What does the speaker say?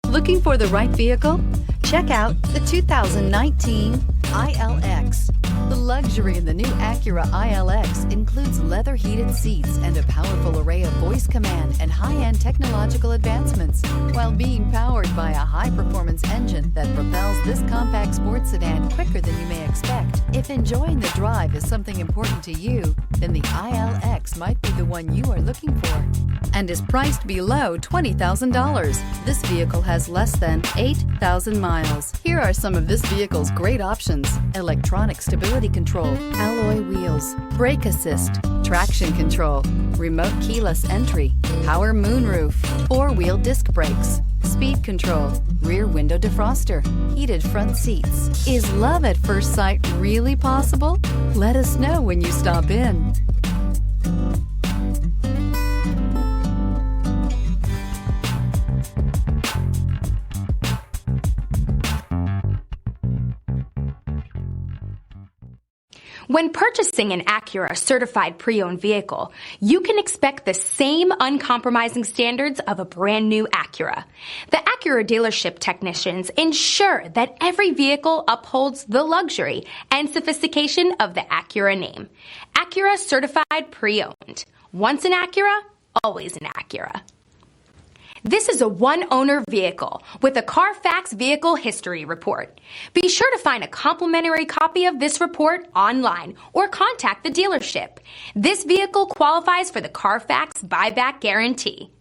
Looking for the right vehicle? Check out the 2019 ILX. The luxury in the new Acura ILX includes leather heated seats and a powerful array of voice command and high-end technological advancements, while being powered by a high-performance engine that propels this compact sports sedan quicker than you may expect. If enjoying the drive is something important to you, then the ILX might be the one you are looking for, and is priced below $20,000. This vehicle has less than 8,000 miles. Here are some of this vehicle's great options: electronic stability control, alloy wheels, brake assist, traction control, remote keyless entry, power moonroof, four-wheel disc brakes, speed control, rear window defroster, heated front seats. Is love at first sight really possible? Let us know when you stop in. When purchasing an Acura certified pre-owned vehicle, you can expect the same uncompromising standards of a brand new Acura. The Acura dealership technicians ensure that every vehicle upholds the luxury and sophistication of the Acura name. Acura certified pre-owned. Once an Acura, always an Acura. This is a one-owner vehicle with a Carfax Vehicle History Report. Be sure to find a complimentary copy of this report online or contact the dealership. This vehicle qualifies for the Carfax Buyback Guarantee.